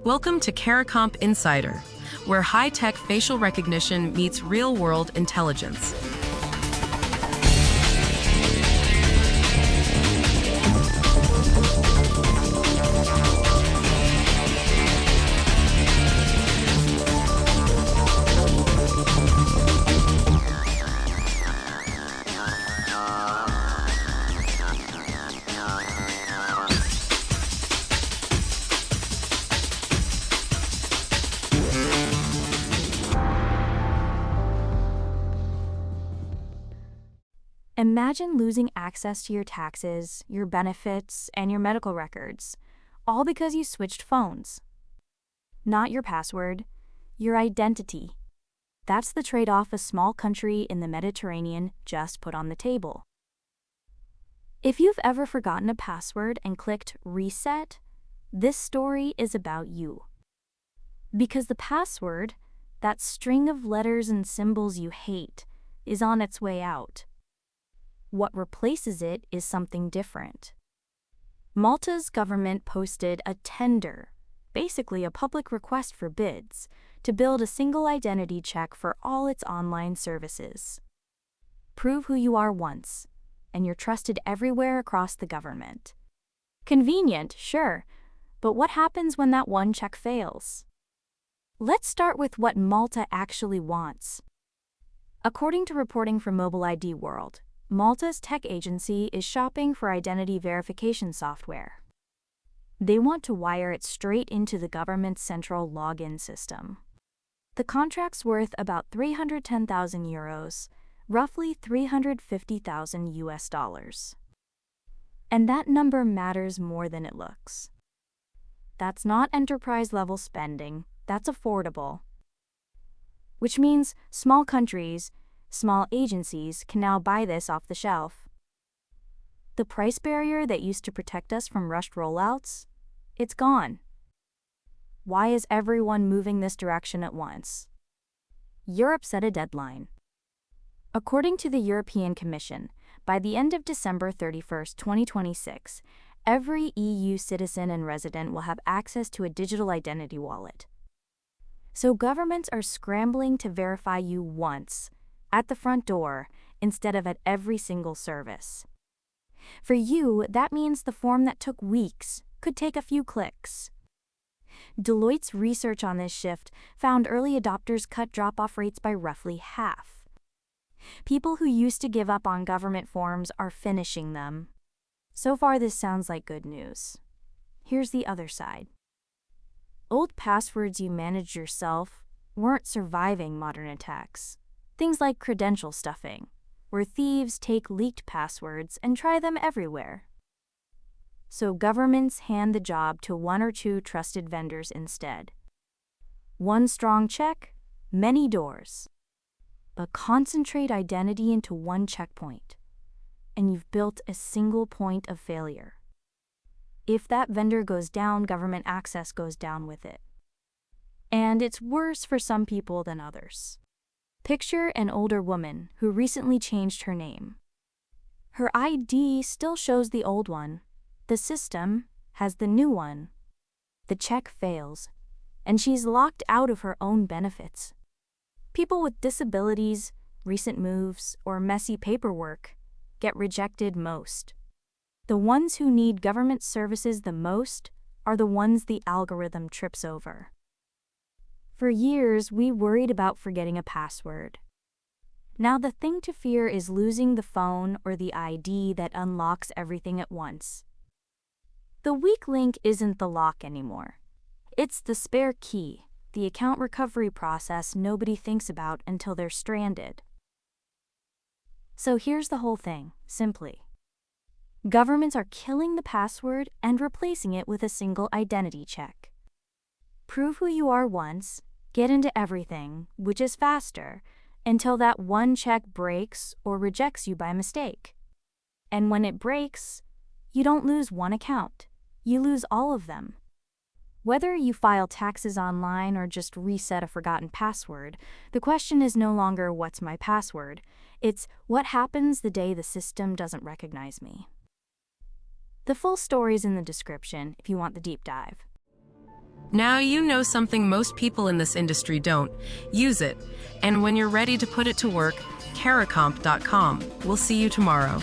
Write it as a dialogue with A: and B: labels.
A: Welcome to CARICOMP Insider, where high-tech facial recognition meets real-world intelligence.
B: Imagine losing access to your taxes, your benefits, and your medical records, all because you switched phones. Not your password, your identity. That's the trade-off a small country in the Mediterranean just put on the table. If you've ever forgotten a password and clicked reset, this story is about you. Because the password, that string of letters and symbols you hate, is on its way out. What replaces it is something different. Malta's government posted a tender, basically a public request for bids, to build a single identity check for all its online services. Prove who you are once, and you're trusted everywhere across the government. Convenient, sure, but what happens when that one check fails? Let's start with what Malta actually wants. According to reporting from Mobile ID World, Malta's tech agency is shopping for identity verification software. They want to wire it straight into the government's central login system. The contract's worth about €310,000, roughly $350,000. And that number matters more than it looks. That's not enterprise-level spending, that's affordable. Which means small countries, small agencies can now buy this off the shelf. The price barrier that used to protect us from rushed rollouts, it's gone. Why is everyone moving this direction at once? Europe set a deadline. According to the European Commission, by the end of December 31, 2026, every EU citizen and resident will have access to a digital identity wallet. So governments are scrambling to verify you once, at the front door, instead of at every single service. For you, that means the form that took weeks could take a few clicks. Deloitte's research on this shift found early adopters cut drop-off rates by roughly half. People who used to give up on government forms are finishing them. So far, this sounds like good news. Here's the other side. Old passwords you managed yourself weren't surviving modern attacks. Things like credential stuffing, where thieves take leaked passwords and try them everywhere. So governments hand the job to one or two trusted vendors instead. One strong check, many doors. But concentrate identity into one checkpoint, and you've built a single point of failure. If that vendor goes down, government access goes down with it. And it's worse for some people than others. Picture an older woman who recently changed her name. Her ID still shows the old one. The system has the new one. The check fails, and she's locked out of her own benefits. People with disabilities, recent moves, or messy paperwork get rejected most. The ones who need government services the most are the ones the algorithm trips over. For years, we worried about forgetting a password. Now the thing to fear is losing the phone or the ID that unlocks everything at once. The weak link isn't the lock anymore. It's the spare key, the account recovery process nobody thinks about until they're stranded. So here's the whole thing, simply. Governments are killing the password and replacing it with a single identity check. Prove who you are once, get into everything, which is faster, until that one check breaks or rejects you by mistake. And when it breaks, you don't lose one account, you lose all of them. Whether you file taxes online or just reset a forgotten password, the question is no longer what's my password, it's what happens the day the system doesn't recognize me. The full story's in the description if you want the deep dive.
A: Now you know something most people in this industry don't. Use it. And when you're ready to put it to work, caracomp.com. We'll see you tomorrow.